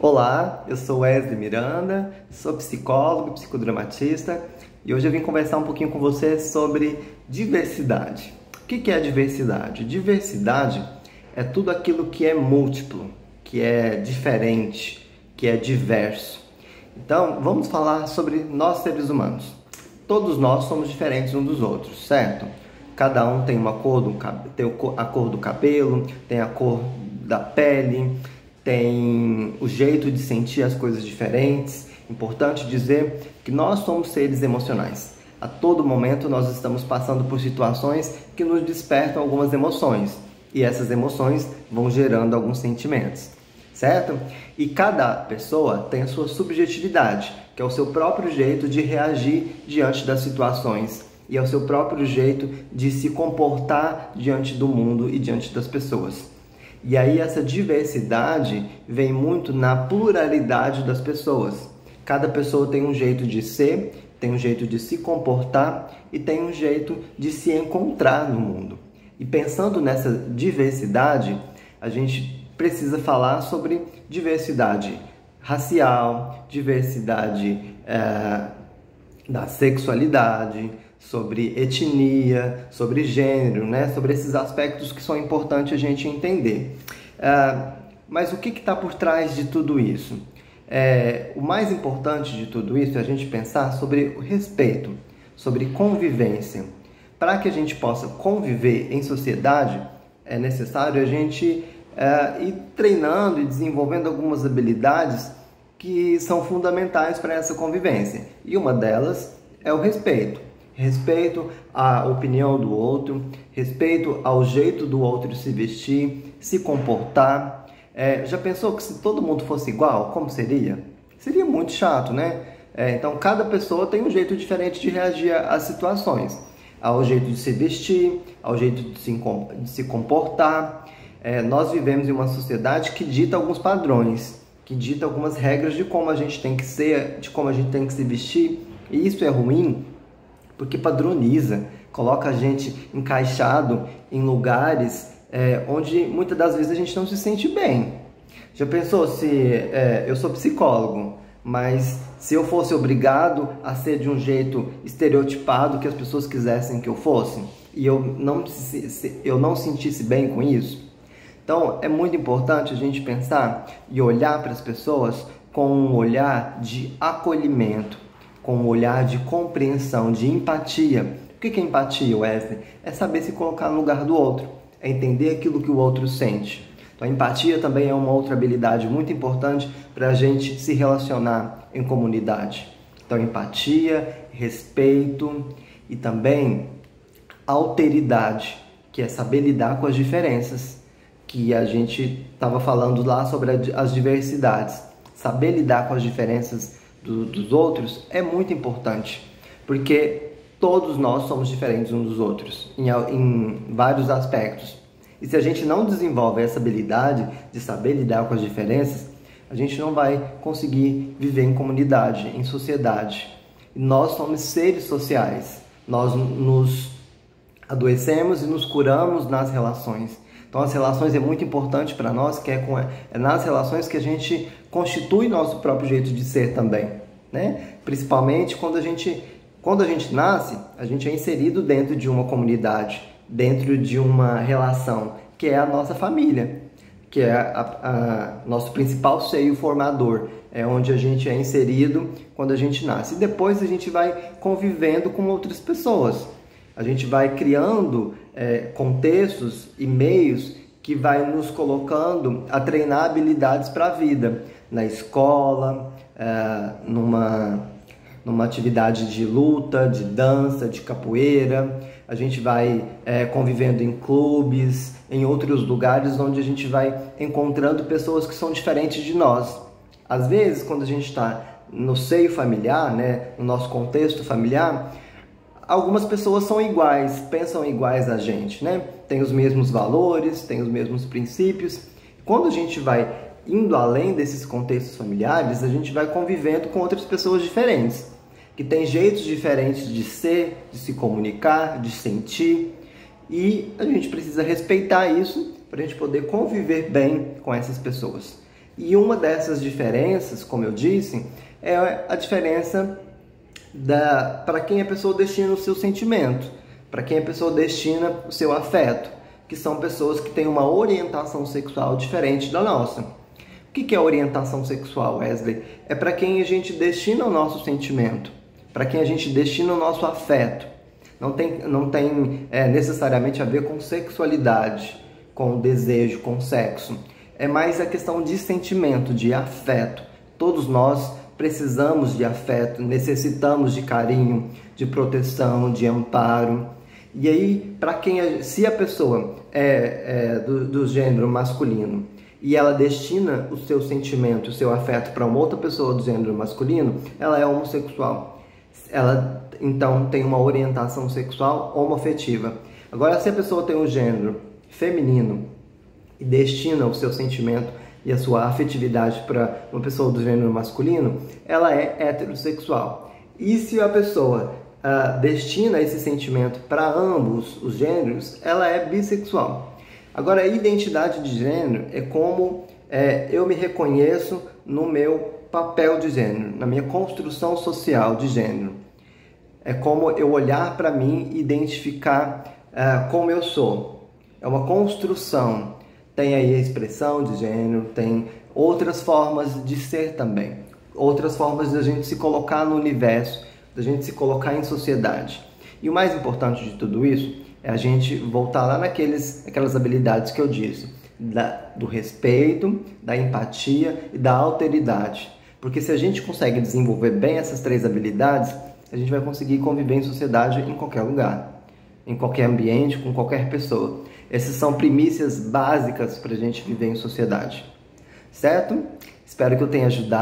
Olá, eu sou Wesley Miranda, sou psicólogo, psicodramatista e hoje eu vim conversar um pouquinho com você sobre diversidade. O que é diversidade? Diversidade é tudo aquilo que é múltiplo, que é diferente, que é diverso. Então, vamos falar sobre nós seres humanos. Todos nós somos diferentes uns dos outros, certo? Cada um tem uma cor tem a cor do cabelo, tem a cor da pele, tem o jeito de sentir as coisas diferentes. Importante dizer que nós somos seres emocionais. A todo momento nós estamos passando por situações que nos despertam algumas emoções. E essas emoções vão gerando alguns sentimentos, certo? E cada pessoa tem a sua subjetividade, que é o seu próprio jeito de reagir diante das situações. E é o seu próprio jeito de se comportar diante do mundo e diante das pessoas. E aí essa diversidade vem muito na pluralidade das pessoas. Cada pessoa tem um jeito de ser, tem um jeito de se comportar e tem um jeito de se encontrar no mundo. E pensando nessa diversidade, a gente precisa falar sobre diversidade racial, diversidade da sexualidade, sobre etnia, sobre gênero, né? Sobre esses aspectos que são importantes a gente entender. Mas o que está por trás de tudo isso? O mais importante de tudo isso é a gente pensar sobre o respeito, sobre convivência. Para que a gente possa conviver em sociedade, é necessário a gente ir treinando e desenvolvendo algumas habilidades que são fundamentais para essa convivência. E uma delas é o respeito. Respeito à opinião do outro, respeito ao jeito do outro se vestir, se comportar. Já pensou que se todo mundo fosse igual, como seria? Seria muito chato, né? Então, cada pessoa tem um jeito diferente de reagir às situações. Ao jeito de se vestir, ao jeito de se comportar. Nós vivemos em uma sociedade que dita alguns padrões, que dita algumas regras de como a gente tem que ser, de como a gente tem que se vestir. E isso é ruim, porque padroniza, coloca a gente encaixado em lugares onde muitas das vezes a gente não se sente bem. Já pensou se eu sou psicólogo, mas se eu fosse obrigado a ser de um jeito estereotipado que as pessoas quisessem que eu fosse, e eu não sentisse bem com isso? Então é muito importante a gente pensar e olhar para as pessoas com um olhar de acolhimento, com um olhar de compreensão, de empatia. O que é empatia, Wesley? É saber se colocar no lugar do outro, é entender aquilo que o outro sente. Então, a empatia também é uma outra habilidade muito importante para a gente se relacionar em comunidade. Então, empatia, respeito e também alteridade, que é saber lidar com as diferenças, que a gente estava falando lá sobre as diversidades. Saber lidar com as diferenças dos outros é muito importante, porque todos nós somos diferentes uns dos outros em vários aspectos. E se a gente não desenvolve essa habilidade de saber lidar com as diferenças, a gente não vai conseguir viver em comunidade, em sociedade. E nós somos seres sociais. Nós nos adoecemos e nos curamos nas relações. Então, as relações é muito importante para nós, que é nas relações que a gente constitui nosso próprio jeito de ser também, né? Principalmente quando a gente nasce, a gente é inserido dentro de uma comunidade, dentro de uma relação, que é a nossa família, que é nosso principal seio formador, é onde a gente é inserido quando a gente nasce. E depois a gente vai convivendo com outras pessoas. A gente vai criando contextos e meios que vai nos colocando a treinar habilidades para a vida. Na escola, numa atividade de luta, de dança, de capoeira. A gente vai convivendo em clubes, em outros lugares onde a gente vai encontrando pessoas que são diferentes de nós. Às vezes, quando a gente está no seio familiar, né, no nosso contexto familiar, algumas pessoas são iguais, pensam iguais a gente, né? Tem os mesmos valores, tem os mesmos princípios. Quando a gente vai indo além desses contextos familiares, a gente vai convivendo com outras pessoas diferentes, que têm jeitos diferentes de ser, de se comunicar, de sentir, e a gente precisa respeitar isso para a gente poder conviver bem com essas pessoas. E uma dessas diferenças, como eu disse, é a diferença para quem a pessoa destina o seu sentimento, para quem a pessoa destina o seu afeto, que são pessoas que têm uma orientação sexual diferente da nossa. O que é orientação sexual, Wesley? É para quem a gente destina o nosso sentimento, para quem a gente destina o nosso afeto. Não tem necessariamente a ver com sexualidade, com desejo, com sexo. É mais a questão de sentimento, de afeto. Todos nós precisamos de afeto, necessitamos de carinho, de proteção, de amparo. E aí, se a pessoa é do gênero masculino e ela destina o seu sentimento, o seu afeto para uma outra pessoa do gênero masculino, ela é homossexual. Ela, então, tem uma orientação sexual homoafetiva. Agora, se a pessoa tem um gênero feminino e destina o seu sentimento e a sua afetividade para uma pessoa do gênero masculino, ela é heterossexual. E se a pessoa destina esse sentimento para ambos os gêneros, ela é bissexual. Agora, a identidade de gênero é como eu me reconheço no meu papel de gênero, na minha construção social de gênero. É como eu olhar para mim e identificar como eu sou. É uma construção. Tem aí a expressão de gênero, tem outras formas de ser também. Outras formas de a gente se colocar no universo, da gente se colocar em sociedade. E o mais importante de tudo isso é a gente voltar lá aquelas habilidades que eu disse, do respeito, da empatia e da alteridade. Porque se a gente consegue desenvolver bem essas 3 habilidades, a gente vai conseguir conviver em sociedade em qualquer lugar, em qualquer ambiente, com qualquer pessoa. Essas são primícias básicas para a gente viver em sociedade. Certo? Espero que eu tenha ajudado.